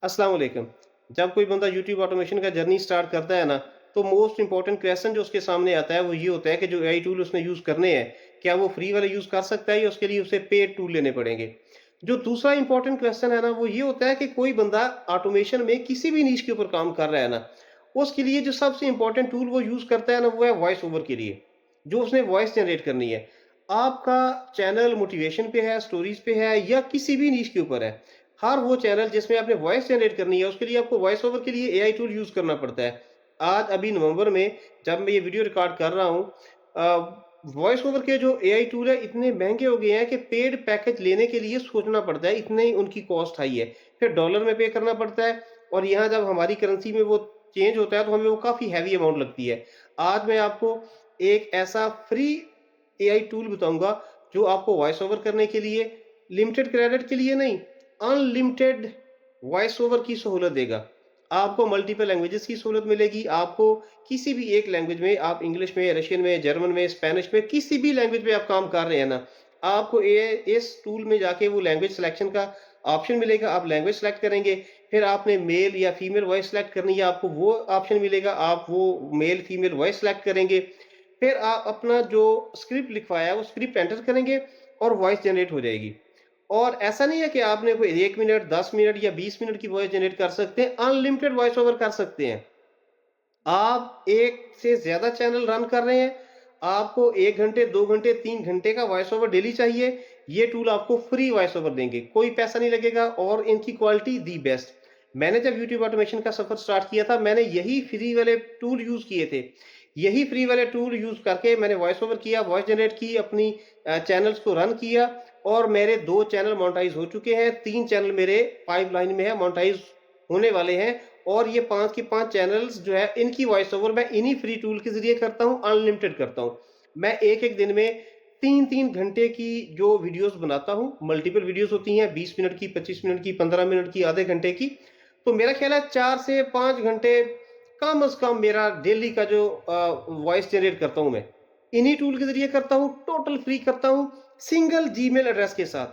अस्सलाम वालेकुम। जब कोई बंदा यूट्यूब ऑटोमेशन का जर्नी स्टार्ट करता है ना, तो मोस्ट इंपॉर्टेंट क्वेश्चन जो उसके सामने आता है वो ये होता है कि जो एआई टूल उसने यूज़ करने हैं, क्या वो फ्री वाले यूज़ कर सकता है या उसके लिए उसे पेड टूल लेने पड़ेंगे? जो दूसरा इंपॉर्टेंट क्वेश्चन है ना, वो ये होता है कि कोई बंदा ऑटोमेशन में किसी भी नीश के ऊपर काम कर रहा है ना, उसके लिए जो सबसे इंपॉर्टेंट टूल वो यूज़ करता है ना, वो है वॉइस ओवर के लिए, जो उसने वॉइस जनरेट करनी है। आपका चैनल मोटिवेशन पे है, स्टोरीज़ पे है या किसी भी नीश के ऊपर है, हर वो चैनल जिसमें आपने वॉइस जनरेट करनी है, उसके लिए आपको वॉइस ओवर के लिए एआई टूल यूज़ करना पड़ता है। आज अभी नवंबर में जब मैं ये वीडियो रिकॉर्ड कर रहा हूँ, वॉइस ओवर के जो एआई टूल है इतने महँगे हो गए हैं कि पेड पैकेज लेने के लिए सोचना पड़ता है, इतने ही उनकी कॉस्ट हाई है। फिर डॉलर में पे करना पड़ता है और यहाँ जब हमारी करेंसी में वो चेंज होता है तो हमें वो काफ़ी हेवी अमाउंट लगती है। आज मैं आपको एक ऐसा फ्री एआई टूल बताऊँगा जो आपको वॉइस ओवर करने के लिए लिमिटेड क्रेडिट के लिए नहीं, अनलिमिटेड वॉइस ओवर की सहूलत देगा। आपको मल्टीपल लैंग्वेजेस की सहूलत मिलेगी, आपको किसी भी एक लैंग्वेज में आप इंग्लिश में, रशियन में, जर्मन में, स्पेनिश में, किसी भी लैंग्वेज में आप काम कर रहे हैं ना, आपको ये इस टूल में जाके वो लैंग्वेज सिलेक्शन का ऑप्शन मिलेगा, आप लैंग्वेज सेलेक्ट करेंगे, फिर आपने मेल या फीमेल वॉइस सेलेक्ट करनी है, आपको वो ऑप्शन मिलेगा, आप वो मेल, फीमेल वॉइस सेलेक्ट करेंगे। फिर आप अपना जो स्क्रिप्ट लिखवाया है, वो स्क्रिप्ट एंटर करेंगे और वॉइस जनरेट हो जाएगी। और ऐसा नहीं है कि आपने कोई 1 मिनट, 10 मिनट या 20 मिनट की वॉइस जनरेट कर सकते हैं, अनलिमिटेड वॉइस ओवर कर सकते हैं। आप 1 से ज़्यादा चैनल रन कर रहे हैं, आपको 1 घंटे, 2 घंटे, 3 घंटे का वॉइस ओवर डेली चाहिए, ये टूल आपको फ्री वॉइस ओवर देंगे, कोई पैसा नहीं लगेगा और इनकी क्वालिटी दी बेस्ट। मैंने जब यूट्यूब ऑटोमेशन का सफ़र स्टार्ट किया था, मैंने यही फ्री वाले टूल यूज़ किए थे। यही फ्री वाले टूल यूज़ करके मैंने वॉइस ओवर किया, वॉइस जनरेट की, अपनी चैनल्स को रन किया और मेरे 2 चैनल मोनेटाइज़ हो चुके हैं, 3 चैनल मेरे पाइपलाइन में है, मोनेटाइज़ होने वाले हैं और ये 5 के 5 चैनल्स जो है इनकी वॉइस ओवर मैं इन्हीं फ्री टूल के ज़रिए करता हूँ, अनलिमिटेड करता हूँ। मैं एक-एक दिन में 3-3 घंटे की जो वीडियोज़ बनाता हूँ, मल्टीपल वीडियोज़ होती हैं 20 मिनट की, 25 मिनट की, 15 मिनट की, आधे घंटे की। तो मेरा ख़्याल है 4 से 5 घंटे कम से कम मेरा डेली का जो वॉइस जनरेट करता हूँ मैं, इन्हीं टूल के ज़रिए करता हूँ, टोटल फ्री करता हूँ, सिंगल जीमेल एड्रेस के साथ।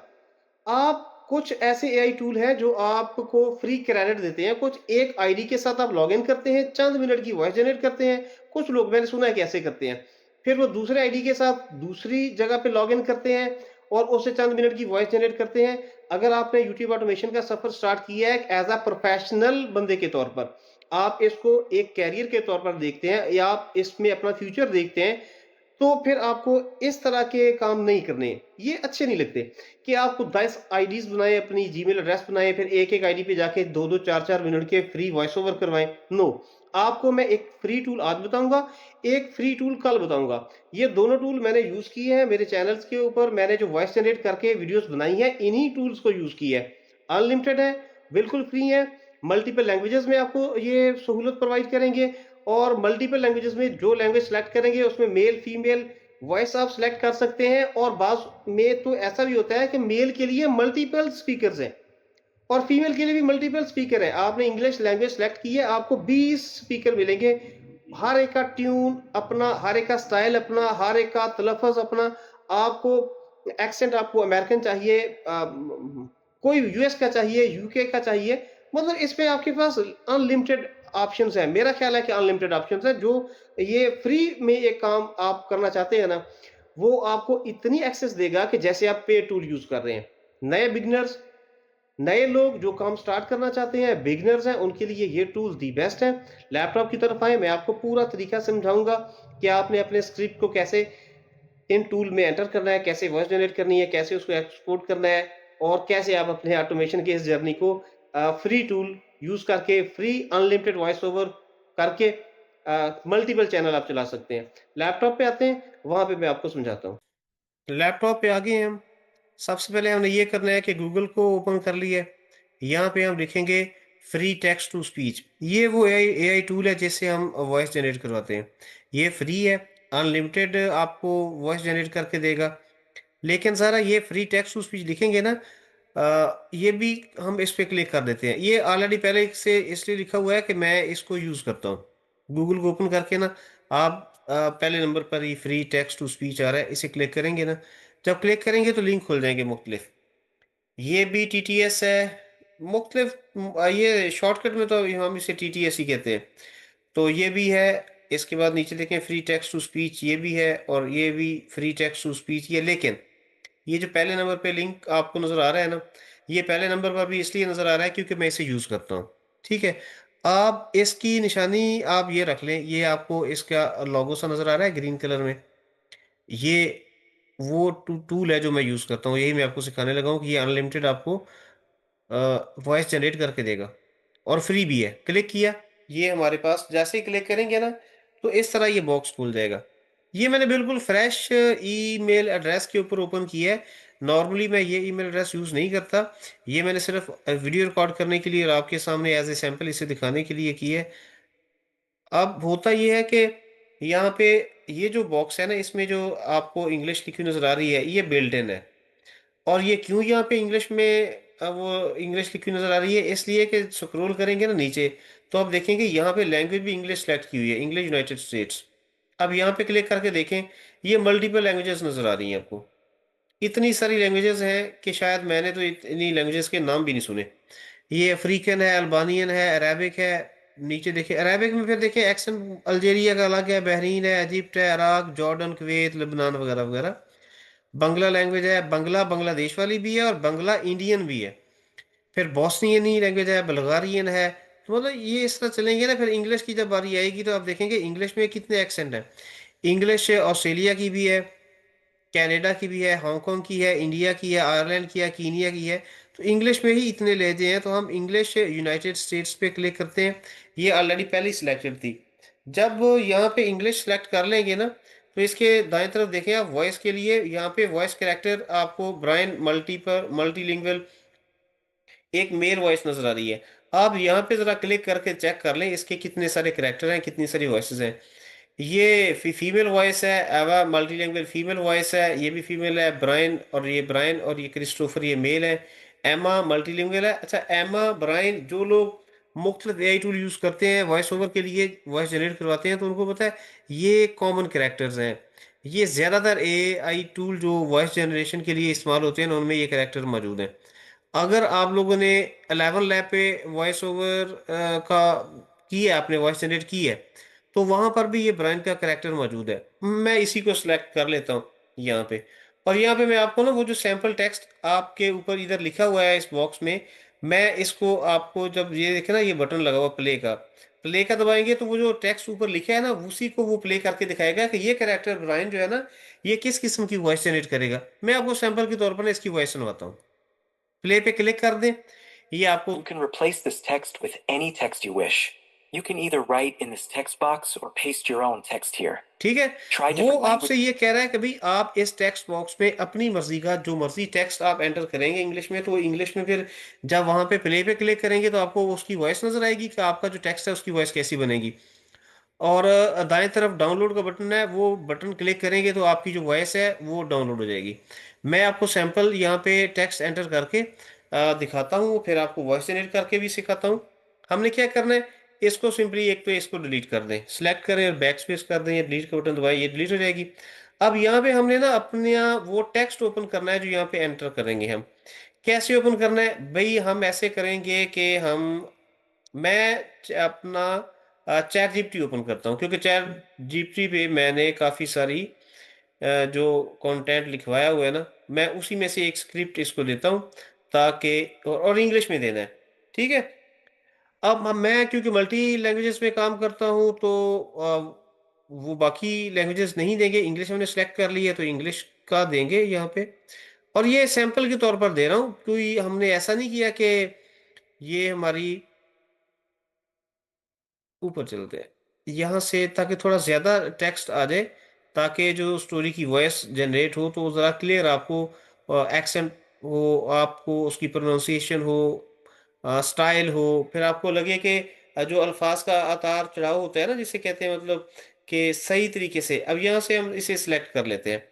आप कुछ ऐसे एआई टूल हैं जो आपको फ्री क्रेडिट देते हैं। कुछ एक आईडी के साथ आप लॉगिन करते हैं, चंद मिनट की वॉइस जनरेट करते हैं। कुछ लोग मैंने सुना है कि ऐसे करते हैं। फिर वो दूसरे आईडी के साथ दूसरी जगह पे लॉगिन करते हैं और उससे चंद मिनट की वॉइस जनरेट करते हैं। अगर आपने यूट्यूब ऑटोमेशन का सफ़र स्टार्ट किया है एज़ अ प्रोफेशनल बंदे के तौर पर, आप इसको एक कैरियर के तौर पर देखते हैं या आप इसमें अपना फ्यूचर देखते हैं, तो फिर आपको इस तरह के काम नहीं करने। ये अच्छे नहीं लगते कि आपको 10 आईडीज़ बनाएँ, अपनी जीमेल एड्रेस बनाएँ, फिर एक-एक आईडी पे जाके 2-2 4-4 मिनट के फ्री वॉइस ओवर करवाएँ। नो, आपको मैं एक फ्री टूल आज बताऊँगा, एक फ्री टूल कल बताऊँगा। ये दोनों टूल मैंने यूज़ किए हैं मेरे चैनल्स के ऊपर, मैंने जो वॉइस जनरेट करके वीडियोज़ बनाई हैं, इन्हीं टूल्स को यूज़ किया है। अनलिमिटेड है, बिल्कुल फ्री है, मल्टीपल लैंग्वेजेज़ में आपको ये सहूलत प्रोवाइड करेंगे और मल्टीपल लैंग्वेजेज़ में जो लैंग्वेज सेलेक्ट करेंगे उसमें मेल, फीमेल वॉइस आप सेलेक्ट कर सकते हैं और बाज़ में तो ऐसा भी होता है कि मेल के लिए मल्टीपल स्पीकर्स हैं और फीमेल के लिए भी मल्टीपल स्पीकर हैं। आपने इंग्लिश लैंग्वेज सेलेक्ट की है, आपको 20 स्पीकर मिलेंगे। हर एक का ट्यून अपना, हर एक का स्टाइल अपना, हर एक का तलफ़्फ़ुज़ अपना। आपको एक्सेंट आपको अमेरिकन चाहिए, कोई यूएस का चाहिए, यूके का चाहिए, मतलब इसमें आपके पास अनलिमिटेड ऑप्शंस हैं। मेरा ख़्याल है कि अनलिमिटेड ऑप्शंस हैं, जो ये फ्री में ये काम आप करना चाहते हैं ना, वो आपको इतनी एक्सेस देगा कि जैसे आप पेड टूल यूज़ कर रहे हैं। नए बिगिनर्स, नए लोग जो काम स्टार्ट करना चाहते हैं, बिगिनर्स हैं, उनके लिए ये टूल दी बेस्ट है। लैपटॉप की तरफ आएँ, मैं आपको पूरा तरीका समझाऊँगा कि आपने अपने स्क्रिप्ट को कैसे इन टूल में एंटर करना है, कैसे वॉइस जनरेट करनी है, कैसे उसको एक्सपोर्ट करना है और कैसे आप अपने ऑटोमेशन की इस जर्नी को फ्री टूल यूज़ करके फ्री अनलिमिटेड वॉइस ओवर करके मल्टीपल चैनल आप चला सकते हैं। लैपटॉप पे आते हैं, वहाँ पे मैं आपको समझाता हूँ। लैपटॉप पे आ गए हम। सबसे पहले हमने ये करना है कि गूगल को ओपन कर लिया है। यहाँ पे हम लिखेंगे फ्री टेक्स्ट टू स्पीच। ये वो एआई टूल है जिससे हम वॉइस जनरेट करवाते हैं। ये फ्री है, अनलिमिटेड आपको वॉइस जनरेट करके देगा। लेकिन ज़रा ये फ्री टेक्स्ट टू स्पीच लिखेंगे ना, ये भी हम इस पे क्लिक कर देते हैं। ये ऑलरेडी पहले से इसलिए लिखा हुआ है कि मैं इसको यूज़ करता हूँ। गूगल को ओपन करके ना आप पहले नंबर पर ये फ्री टेक्स्ट टू स्पीच आ रहा है, इसे क्लिक करेंगे ना, जब क्लिक करेंगे तो लिंक खुल जाएँगे मुख्तलिफ। ये भी टीटीएस है, मुख्तलिफ ये शॉर्टकट में तो हम इसे टीटीएस ही कहते हैं। तो ये भी है। इसके बाद नीचे देखें फ्री टेक्स्ट टू स्पीच, ये भी है, और ये भी फ्री टेक्स्ट टू स्पीच ये। लेकिन ये जो पहले नंबर पे लिंक आपको नजर आ रहा है ना, ये पहले नंबर पर भी इसलिए नजर आ रहा है क्योंकि मैं इसे यूज करता हूँ। ठीक है। आप इसकी निशानी आप ये रख लें, ये आपको इसका लोगो सा नजर आ रहा है ग्रीन कलर में। ये वो टूल है जो मैं यूज करता हूँ, यही मैं आपको सिखाने लगा हूँ कि ये अनलिमिटेड आपको वॉइस जनरेट करके देगा, और फ्री भी है। क्लिक किया, ये हमारे पास जैसे ही क्लिक करेंगे ना, तो इस तरह ये बॉक्स खुल जाएगा। ये मैंने बिल्कुल फ्रेश ईमेल एड्रेस के ऊपर ओपन किया है। नॉर्मली मैं ये ईमेल एड्रेस यूज़ नहीं करता। ये मैंने सिर्फ वीडियो रिकॉर्ड करने के लिए और आपके सामने एज ए सैंपल इसे दिखाने के लिए किया है। अब होता ये है कि यहाँ पे ये जो बॉक्स है ना, इसमें जो आपको इंग्लिश लिखी नजर आ रही है, ये बिल्ट इन है। और ये क्यों यहाँ पे इंग्लिश में वो इंग्लिश लिखी नजर आ रही है, इसलिए कि स्क्रॉल करेंगे ना नीचे, तो आप देखेंगे यहाँ पे लैंग्वेज भी इंग्लिश सेलेक्ट की हुई है, इंग्लिश यूनाइटेड स्टेट्स। अब यहाँ पे क्लिक करके देखें, ये मल्टीपल लैंग्वेजेस नजर आ रही हैं आपको। इतनी सारी लैंग्वेजेस हैं कि शायद मैंने तो इतनी लैंग्वेजेस के नाम भी नहीं सुने। ये अफ्रीकन है, अल्बानियन है, अरेबिक है। नीचे देखिए अरेबिक में, फिर देखिए एक्सेंट अल्जेरिया का अलग है, बहरीन है, इजिप्ट है, इराक, जॉर्डन, कुवैत, लेबनान वगैरह वगैरह। बंगला लैंग्वेज है, बंगला बांग्लादेश वाली भी है और बंगला इंडियन भी है। फिर बॉस्नियनी लैंग्वेज है, बल्गारियन है। तो मतलब ये इस तरह चलेंगे ना, फिर इंग्लिश की जब बारी आएगी तो आप देखेंगे इंग्लिश में कितने एक्सेंट हैं। इंग्लिश ऑस्ट्रेलिया की भी है, कनाडा की भी है, हांगकांग की है, इंडिया की है, आयरलैंड की है, कीनिया की है। तो इंग्लिश में ही इतने लहजे हैं, तो हम इंग्लिश यूनाइटेड स्टेट्स पे क्लिक करते हैं। ये ऑलरेडी पहले ही सिलेक्टेड थी। जब यहाँ पे इंग्लिश सेलेक्ट कर लेंगे ना, तो इसके दाएं तरफ देखें आप, वॉइस के लिए यहाँ पे वॉइस कैरेक्टर आपको ब्रायन मल्टीलिंगुअल एक मेल वॉइस नजर आ रही है। आप यहाँ पे जरा क्लिक करके चेक कर लें इसके कितने सारे कैरेक्टर हैं, कितनी सारी वॉइसेस हैं। ये फीमेल वॉइस है, एवा मल्टीलैंग्वेज फीमेल वॉइस है, ये भी फीमेल है। ब्रायन और ये क्रिस्टोफर, ये मेल है। एमा मल्टीलिंगुअल है। अच्छा, एमा, ब्रायन, जो लोग मुख्तलिफ एआई टूल यूज करते हैं वॉइस ओवर के लिए, वॉइस जनरेट करवाते हैं, तो उनको पता है ये कॉमन कैरेक्टर्स हैं। ये ज्यादातर एआई टूल जो वॉइस जनरेशन के लिए इस्तेमाल होते हैं ना, उनमें ये कैरेक्टर मौजूद हैं। अगर आप लोगों ने 11 लैब पे वॉइस ओवर का की है, आपने वॉइस जनरेट की है, तो वहां पर भी ये ब्रांड का करेक्टर मौजूद है। मैं इसी को सिलेक्ट कर लेता हूँ यहाँ पे। और यहाँ पे मैं आपको ना वो जो सैंपल टेक्स्ट आपके ऊपर इधर लिखा हुआ है इस बॉक्स में, मैं इसको आपको, जब ये देखे ना ये बटन लगा हुआ प्ले का दबाएंगे, तो वो जो टेक्स्ट ऊपर लिखा है ना, उसी को वो प्ले करके दिखाएगा कि ये कैरेक्टर ब्रायन जो है ना, ये किस किस्म की वॉइस जनरेट करेगा। मैं आपको सैंपल के तौर पर ना इसकी वॉइस सुनवाता हूँ। प्ले पे क्लिक कर दें, ये आपको You can replace this text with any text you wish. You can either write in this text box or paste your own text here. ठीक है। Try वो different आपसे languages. ये कह रहा है कि भाई आप इस टेक्स्ट बॉक्स में अपनी मर्जी का जो मर्जी टेक्स्ट आप एंटर करेंगे इंग्लिश में, तो इंग्लिश में फिर जब वहां पे प्ले पे क्लिक करेंगे तो आपको उसकी वॉइस नजर आएगी कि आपका जो टेक्स्ट है उसकी वॉइस कैसी बनेगी। और दाएं तरफ डाउनलोड का बटन है, वो बटन क्लिक करेंगे तो आपकी जो वॉइस है वो डाउनलोड हो जाएगी। मैं आपको सैंपल यहाँ पे टेक्स्ट एंटर करके दिखाता हूँ, फिर आपको वॉइस जनरेट करके भी सिखाता हूँ। हमने क्या करना है, इसको सिंपली एक तो इसको डिलीट कर दें, सिलेक्ट करें और बैक स्पेस कर दें, या डिलीट का बटन दबाएं, ये डिलीट हो जाएगी। अब यहाँ पे हमने ना अपने वो टेक्स्ट ओपन करना है जो यहाँ पे एंटर करेंगे हम। कैसे ओपन करना है भाई, हम ऐसे करेंगे कि अपना चैट जीपीटी ओपन करता हूँ, क्योंकि चैट जीपीटी पे मैंने काफ़ी सारी जो कंटेंट लिखवाया हुआ है ना, मैं उसी में से एक स्क्रिप्ट इसको देता हूँ, ताकि और इंग्लिश में देना है। ठीक है। अब मैं क्योंकि मल्टी लैंग्वेजेस में काम करता हूँ, तो वो बाकी लैंग्वेजेस नहीं देंगे। इंग्लिश हमने सेलेक्ट कर ली है तो इंग्लिश का देंगे यहाँ पे। और ये सैंपल के तौर पर दे रहा हूँ, कोई हमने ऐसा नहीं किया कि ये हमारी ऊपर चलते हैं यहाँ से, ताकि थोड़ा ज्यादा टेक्स्ट आ जाए, ताकि जो स्टोरी की वॉइस जनरेट हो तो जरा क्लियर आपको एक्सेंट हो, आपको उसकी प्रोनाउंसिएशन हो, स्टाइल हो, फिर आपको लगे कि जो अल्फाज का आतार चढ़ाव होता है ना, जिसे कहते हैं, मतलब कि सही तरीके से। अब यहाँ से हम इसे सिलेक्ट कर लेते हैं।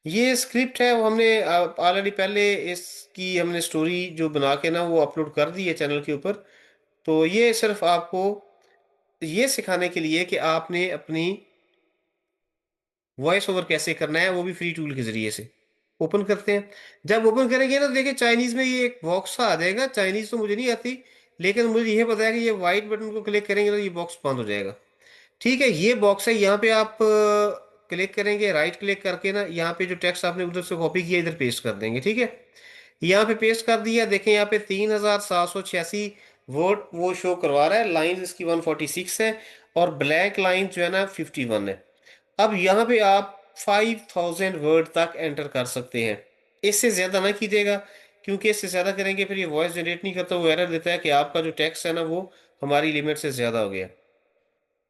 ये स्क्रिप्ट है, वो हमने ऑलरेडी पहले इसकी हमने स्टोरी जो बना के ना वो अपलोड कर दी है चैनल के ऊपर। तो ये सिर्फ आपको ये सिखाने के लिए कि आपने अपनी वॉइस ओवर कैसे करना है, वो भी फ्री टूल के जरिए से। ओपन करते हैं। जब ओपन करेंगे ना, तो देखिए चाइनीज में ये एक बॉक्स सा आ जाएगा। चाइनीज तो मुझे नहीं आती, लेकिन मुझे ये पता है कि ये वाइट बटन को क्लिक करेंगे तो ये बॉक्स बंद हो जाएगा। ठीक है, ये बॉक्स है, यहाँ पे आप क्लिक करेंगे, राइट क्लिक करके ना यहाँ पे जो टेक्स्ट आपने उधर से कॉपी किया इधर पेस्ट कर देंगे। ठीक है, यहाँ पे पेस्ट कर दिया। देखें यहाँ पे 3786 वर्ड वो शो करवा रहा है। लाइन इसकी 146 है, और ब्लैक लाइन जो है ना 51 है। अब यहाँ पे आप 5000 वर्ड तक एंटर कर सकते हैं। इससे ज्यादा ना कीजिएगा, क्योंकि इससे ज्यादा करेंगे फिर ये वॉइस जनरेट नहीं करता, वो एरर देता है कि आपका जो टेक्स्ट है ना वो हमारी लिमिट से ज्यादा हो गया।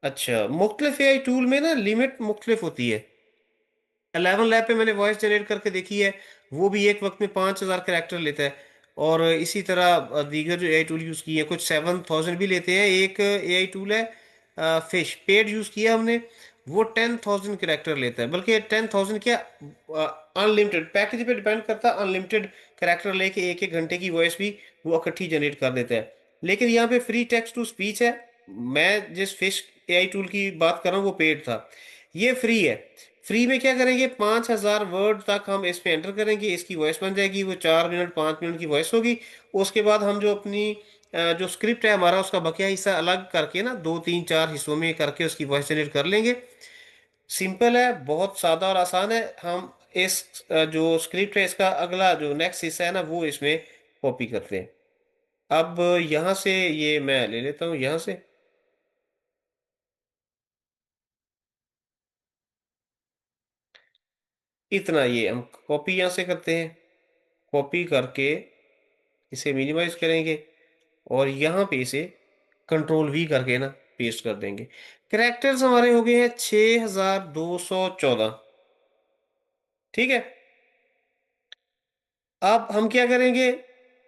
अच्छा, मुख्तलिफ एआई टूल में ना लिमिट मुख्तलिफ होती है। 11 लैब पे मैंने वॉइस जनरेट करके देखी है, वो भी एक वक्त में 5000 करेक्टर लेता है। और इसी तरह दीगर जो एआई टूल यूज़ किए हैं, कुछ 7000 भी लेते हैं। एक एआई टूल है फिश, पेड यूज़ किया हमने, वो 10,000 करेक्टर लेता है। बल्कि 10,000 क्या, अनलिमिटेड पैकेज पे डिपेंड करता है। अनलिमिटेड करेक्टर लेके एक एक घंटे की वॉइस भी वो इकट्ठी जनरेट कर देता है। लेकिन यहाँ पे फ्री टेक्स्ट टू स्पीच है। मैं जिस फिश एआई टूल की बात कर रहा हूँ वो पेड था, ये फ्री है। फ्री में क्या करेंगे, 5000 वर्ड तक हम इस पे एंटर करेंगे, इसकी वॉइस बन जाएगी। वो 4 मिनट 5 मिनट की वॉइस होगी। उसके बाद हम जो अपनी जो स्क्रिप्ट है हमारा, उसका बकिया हिस्सा अलग करके ना 2 3 4 हिस्सों में करके उसकी वॉइस जनरेट कर लेंगे। सिंपल है, बहुत सादा और आसान है। हम इस जो स्क्रिप्ट है इसका अगला जो नेक्स्ट हिस्सा है ना वो इसमें कॉपी करते हैं। अब यहाँ से ये मैं ले लेता हूँ यहाँ से। इतना ये हम कॉपी यहाँ से करते हैं। कॉपी करके इसे मिनिमाइज करेंगे, और यहाँ पे इसे कंट्रोल V करके ना पेस्ट कर देंगे। कैरेक्टर्स हमारे हो गए हैं 6214। ठीक है, अब हम क्या करेंगे,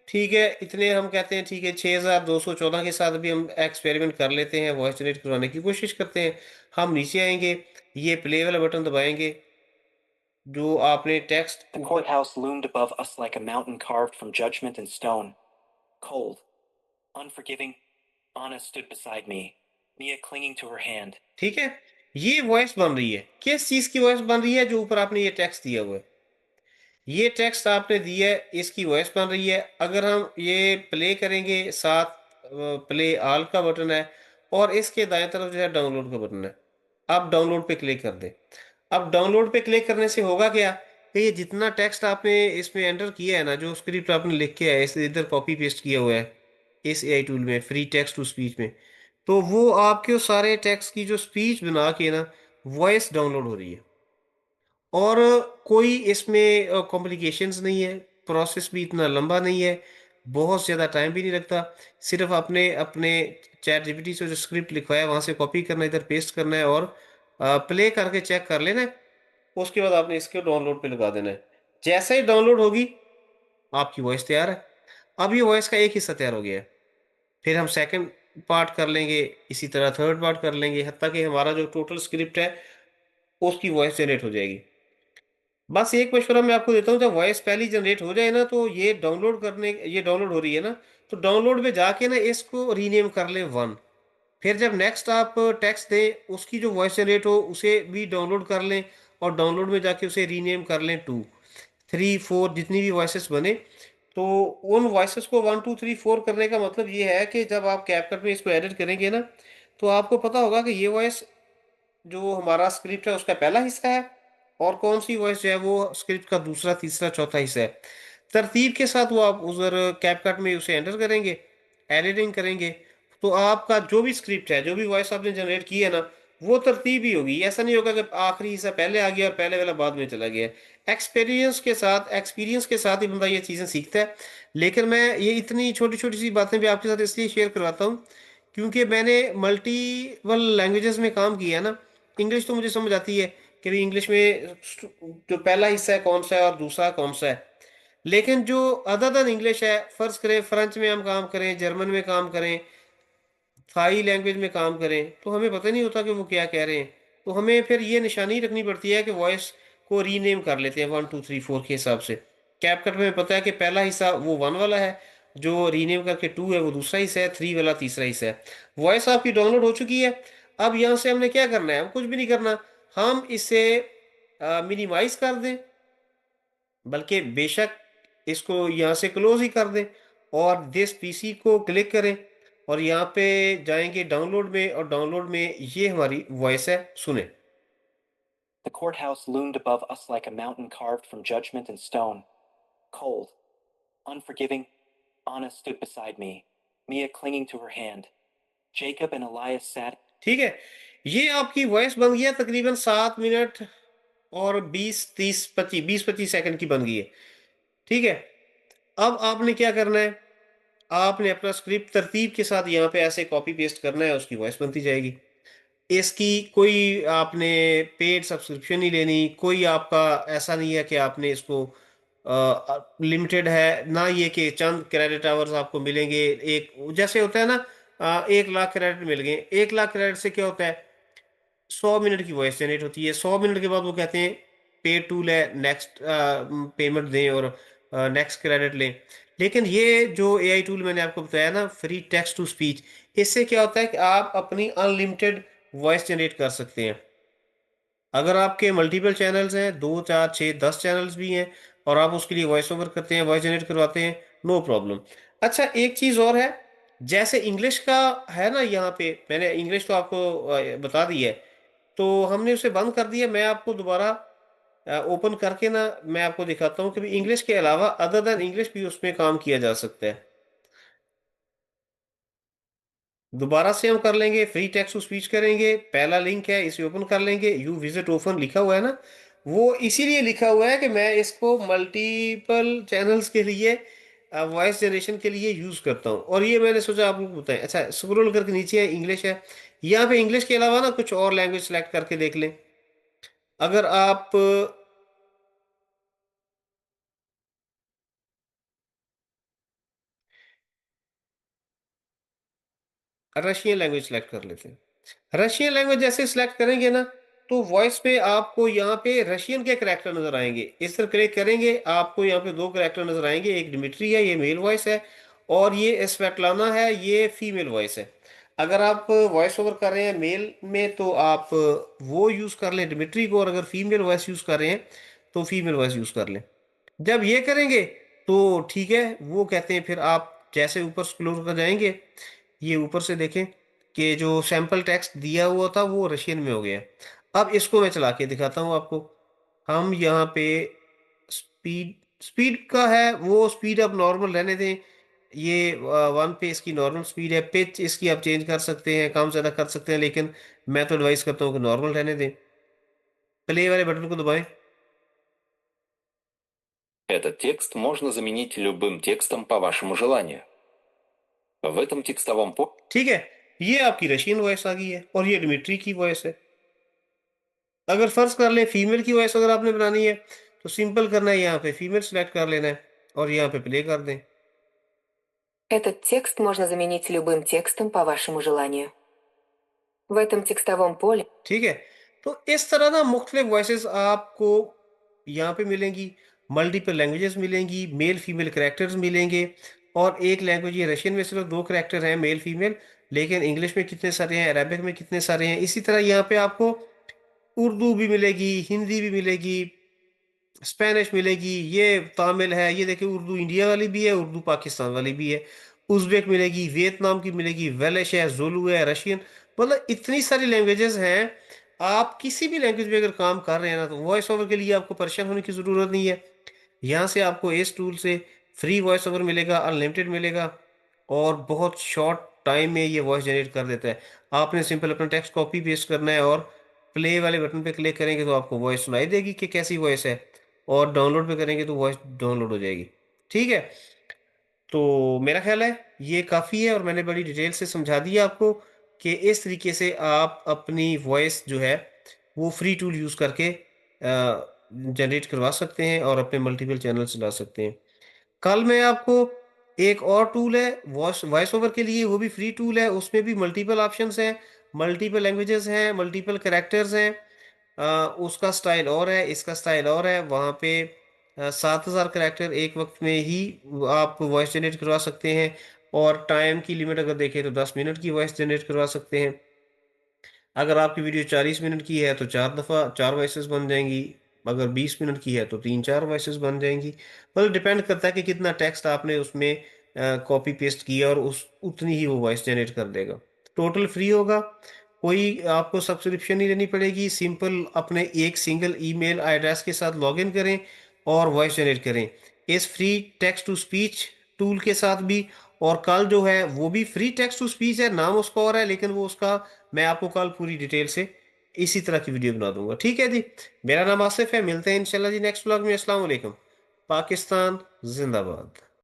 ठीक है इतने हम कहते हैं, ठीक है 6214 के साथ भी हम एक्सपेरिमेंट कर लेते हैं, वॉइस जनरेट करवाने की कोशिश करते हैं। हम नीचे आएंगे, ये प्ले वाला बटन दबाएंगे, जो आपने टेक्स्ट The ऊपर। courthouse loomed above us like a mountain carved from judgment and stone. Cold, unforgiving, Anna stood beside me, Mia clinging to her hand. ठीक है, ये वॉइस बन रही है, किस चीज की वॉइस बन रही है, जो ऊपर आपने ये टेक्स्ट दिया हुआ है, ये टेक्स्ट आपने दिया है, इसकी वॉइस बन रही है। अगर हम ये प्ले करेंगे, साथ प्ले ऑल का बटन है, और इसके दाएं तरफ जो है डाउनलोड का बटन है। आप डाउनलोड पे क्लिक कर दें। अब डाउनलोड पे क्लिक करने से होगा क्या, कि ये जितना टेक्स्ट आपने इसमें एंटर किया है ना, जो स्क्रिप्ट आपने लिख के है इसे इधर कॉपी पेस्ट किया हुआ है इस एआई टूल में, फ्री टेक्स्ट टू स्पीच में, तो वो आपके उस सारे टेक्स्ट की जो स्पीच बना के ना वॉइस डाउनलोड हो रही है। और कोई इसमें कॉम्प्लिकेशंस नहीं है, प्रोसेस भी इतना लंबा नहीं है, बहुत ज़्यादा टाइम भी नहीं लगता। सिर्फ अपने अपने चैट जीपीटी से जो स्क्रिप्ट लिखवाया वहाँ से कॉपी करना है, इधर पेस्ट करना है, और प्ले करके चेक कर लेना है। उसके बाद आपने इसके डाउनलोड पे लगा देना है। जैसे ही डाउनलोड होगी, आपकी वॉइस तैयार है। अब ये वॉइस का एक हिस्सा तैयार हो गया है, फिर हम सेकंड पार्ट कर लेंगे, इसी तरह थर्ड पार्ट कर लेंगे, हत्ता कि हमारा जो टोटल स्क्रिप्ट है उसकी वॉइस जनरेट हो जाएगी। बस एक मशवरा मैं आपको देता हूँ, जब वॉइस पहली जनरेट हो जाए ना, तो ये डाउनलोड हो रही है ना, तो डाउनलोड में जाके ना इसको रीनेम कर ले 1। फिर जब नेक्स्ट आप टेक्स्ट दें, उसकी जो वॉइस जनरेट हो उसे भी डाउनलोड कर लें, और डाउनलोड में जाके उसे रीनेम कर लें 2 3 4, जितनी भी वॉइसेस बने। तो उन वॉइसेस को 1 2 3 4 करने का मतलब ये है कि जब आप कैपकट में इसको एडिट करेंगे ना, तो आपको पता होगा कि ये वॉइस जो हमारा स्क्रिप्ट है उसका पहला हिस्सा है, और कौन सी वॉइस जो है वो स्क्रिप्ट का दूसरा तीसरा चौथा हिस्सा है। तरतीब के साथ वो आप उधर कैपकट में उसे एंटर करेंगे, एडिटिंग करेंगे, तो आपका जो भी स्क्रिप्ट है, जो भी वॉइस आपने जनरेट की है ना, वो तरतीब ही होगी। ऐसा नहीं होगा कि आखिरी हिस्सा पहले आ गया और पहले वाला बाद में चला गया। एक्सपीरियंस के साथ ही बंदा ये चीज़ें सीखता है। लेकिन मैं ये इतनी छोटी छोटी सी बातें भी आपके साथ इसलिए शेयर करवाता हूँ, क्योंकि मैंने मल्टीपल लैंग्वेजेस में काम किया है ना। इंग्लिश तो मुझे समझ आती है कि भाई इंग्लिश में जो पहला हिस्सा है कौन सा है और दूसरा कौन सा है। लेकिन जो अदर देन इंग्लिश है, फर्ज करें फ्रेंच में हम काम करें, जर्मन में काम करें, थाई लैंग्वेज में काम करें, तो हमें पता नहीं होता कि वो क्या कह रहे हैं। तो हमें फिर ये निशानी रखनी पड़ती है कि वॉइस को रीनेम कर लेते हैं 1 2 3 4 के हिसाब से। कैपकट में पता है कि पहला हिस्सा वो 1 वाला है, जो रीनेम करके 2 है वो दूसरा हिस्सा है, 3 वाला तीसरा हिस्सा है। वॉइस आपकी डाउनलोड हो चुकी है। अब यहाँ से हमने क्या करना है, हम कुछ भी नहीं करना। हम इसे मिनिमाइज कर दें, बल्कि बेशक इसको यहाँ से क्लोज ही कर दें और दिस पीसी को क्लिक करें और यहाँ पे जाएंगे डाउनलोड में, और डाउनलोड में ये हमारी वॉइस है, सुने। The courthouse loomed above us like a mountain carved from judgment and stone. Cold, unforgiving, Anna stood beside me, Mia clinging to her hand. Jacob and Elias sat. ठीक है, ये आपकी वॉइस बन गया तकरीबन 7 मिनट और 20 30 25 20 25 सेकंड की बन गई है। ठीक है, अब आपने क्या करना है, आपने अपना स्क्रिप्ट तरतीब के साथ यहाँ पे ऐसे कॉपी पेस्ट करना है, उसकी वॉइस बनती जाएगी। इसकी कोई आपने पेड सब्सक्रिप्शन नहीं लेनी, कोई आपका ऐसा नहीं है कि आपने इसको लिमिटेड है ना, ये कि चंद क्रेडिट आवर्स आपको मिलेंगे। एक जैसे होता है ना, 1 लाख क्रेडिट मिल गए, 1 लाख क्रेडिट से क्या होता है, 100 मिनट की वॉइस जनरेट होती है। 100 मिनट के बाद वो कहते हैं पे टूल है, नेक्स्ट पेमेंट दें और नेक्स्ट क्रेडिट लें। लेकिन ये जो एआई टूल मैंने आपको बताया ना, फ्री टेक्स्ट टू स्पीच, इससे क्या होता है कि आप अपनी अनलिमिटेड वॉइस जनरेट कर सकते हैं। अगर आपके मल्टीपल चैनल्स हैं, 2 4 6 10 चैनल्स भी हैं, और आप उसके लिए वॉइस ओवर करते हैं, वॉइस जनरेट करवाते हैं, नो प्रॉब्लम। अच्छा, एक चीज़ और है, जैसे इंग्लिश का है ना, यहाँ पे मैंने इंग्लिश तो आपको बता दी है, तो हमने उसे बंद कर दिया। मैं आपको दोबारा ओपन करके ना मैं आपको दिखाता हूँ कि इंग्लिश के अलावा अदर देन इंग्लिश भी उसमें काम किया जा सकता है। दोबारा से हम कर लेंगे, फ्री टेक्स्ट टू स्पीच करेंगे, पहला लिंक है इसे ओपन कर लेंगे, यू विजिट ओपन लिखा हुआ है ना, वो इसीलिए लिखा हुआ है कि मैं इसको मल्टीपल चैनल्स के लिए वॉइस जनरेशन के लिए यूज करता हूँ, और ये मैंने सोचा आप लोग बताएं। अच्छा, स्क्रॉल करके नीचे है, इंग्लिश है, यहाँ पे इंग्लिश के अलावा ना कुछ और लैंग्वेज सेलेक्ट करके देख लें। अगर आप रशियन लैंग्वेज सेलेक्ट कर लेते हैं। रशियन लैंग्वेज जैसे सिलेक्ट करेंगे ना, तो वॉइस पे आपको यहाँ पे रशियन के करेक्टर नजर आएंगे। इस तरह क्लिक करेंगे, आपको यहाँ पे 2 करेक्टर नजर आएंगे, एक डिमिट्री है, ये मेल वॉइस है, और ये स्वेटलाना है, ये फीमेल वॉइस है। अगर आप वॉइस ओवर कर रहे हैं मेल में तो आप वो यूज कर लें डिमिट्री को, और अगर फीमेल वॉइस यूज कर रहे हैं तो फीमेल वॉइस यूज कर लें। जब ये करेंगे तो ठीक है, वो कहते हैं फिर आप जैसे ऊपर स्क्रॉल कर जाएंगे, ये ऊपर से देखें कि जो सैंपल टेक्स्ट दिया हुआ था वो रशियन में हो गया। अब इसको मैं चला के दिखाता हूँ आपको। हम यहाँ पे स्पीड स्पीड का है, वो स्पीड आप नॉर्मल रहने दें। ये 1 पे इसकी नॉर्मल स्पीड है, पिच इसकी आप चेंज कर सकते हैं, कम ज़्यादा कर सकते हैं, लेकिन मैं तो एडवाइस करता हूँ कि नॉर्मल रहने दें। प्ले वाले बटन को दबाएं। Этот текст можно заменить любым текстом по вашему желанию. В этом текстовом поле ठीक है, ये आपकी रशियन वॉइस आ गई है, और ये डिमिट्री की वॉइस है। अगर फर्ज कर ले फीमेल की वॉइस अगर आपने बनानी है, तो सिंपल करना है, यहाँ पे फीमेल सेलेक्ट कर लेना है और यहाँ पे प्ले कर दें। Этот текст можно заменить любым текстом по вашему желанию. В этом текстовом поле ठीक है, तो इस तरह ना मुख्तलिफ वॉइसेस आपको यहाँ पे मिलेंगी, मल्टीपल लैंग्वेजेस मिलेंगी, मेल फीमेल करेक्टर्स मिलेंगे। और एक लैंग्वेज ये रशियन में सिर्फ 2 करेक्टर हैं मेल फीमेल, लेकिन इंग्लिश में कितने सारे हैं, अरेबिक में कितने सारे हैं। इसी तरह यहाँ पे आपको उर्दू भी मिलेगी, हिंदी भी मिलेगी, स्पेनिश मिलेगी, ये तमिल है, ये देखिए उर्दू इंडिया वाली भी है, उर्दू पाकिस्तान वाली भी है, उज़्बेक मिलेगी, वियतनाम की मिलेगी, वेलिश है, जोलू है, रशियन, मतलब इतनी सारी लैंग्वेजेस हैं। आप किसी भी लैंग्वेज में अगर काम कर रहे हैं ना, तो वॉइस ओवर के लिए आपको परेशान होने की ज़रूरत नहीं है। यहाँ से आपको इस टूल से फ्री वॉइस ओवर मिलेगा, अनलिमिटेड मिलेगा, और बहुत शॉर्ट टाइम में ये वॉइस जनरेट कर देता है। आपने सिंपल अपना टेक्स्ट कॉपी पेस्ट करना है, और प्ले वाले बटन पे क्लिक करेंगे तो आपको वॉइस सुनाई देगी कि कैसी वॉइस है, और डाउनलोड पे करेंगे तो वॉइस डाउनलोड हो जाएगी। ठीक है, तो मेरा ख्याल है ये काफ़ी है, और मैंने बड़ी डिटेल से समझा दिया आपको कि इस तरीके से आप अपनी वॉइस जो है वो फ्री टूल यूज़ करके जनरेट करवा सकते हैं और अपने मल्टीपल चैनल चला सकते हैं। कल मैं आपको एक और टूल है वॉइस वॉइस ओवर के लिए, वो भी फ्री टूल है, उसमें भी मल्टीपल ऑप्शंस हैं, मल्टीपल लैंग्वेजेस हैं, मल्टीपल कैरेक्टर्स हैं। उसका स्टाइल और है, इसका स्टाइल और है। वहाँ पे 7,000 करेक्टर एक वक्त में ही आप वॉइस जनरेट करवा सकते हैं, और टाइम की लिमिट अगर देखें तो 10 मिनट की वॉइस जनरेट करवा सकते हैं। अगर आपकी वीडियो 40 मिनट की है तो 4 दफ़ा 4 वॉइसेस बन जाएंगी, अगर 20 मिनट की है तो 3-4 वॉइसेस बन जाएंगी। मतलब डिपेंड करता है कि कितना टेक्स्ट आपने उसमें कॉपी पेस्ट किया और उस उतनी ही वो वॉइस जनरेट कर देगा। टोटल फ्री होगा, कोई आपको सब्सक्रिप्शन नहीं लेनी पड़ेगी। सिंपल अपने एक सिंगल ईमेल एड्रेस के साथ लॉगिन करें और वॉइस जनरेट करें इस free text to speech tool के साथ भी। और कल जो है वो भी फ्री टेक्स्ट टू स्पीच है, नाम उसका और है, लेकिन वो उसका मैं आपको कल पूरी डिटेल से इसी तरह की वीडियो बना दूंगा। ठीक है जी, मेरा नाम आसिफ है, मिलते हैं इंशाल्लाह जी नेक्स्ट व्लॉग में। अस्सलाम वालेकुम। पाकिस्तान जिंदाबाद।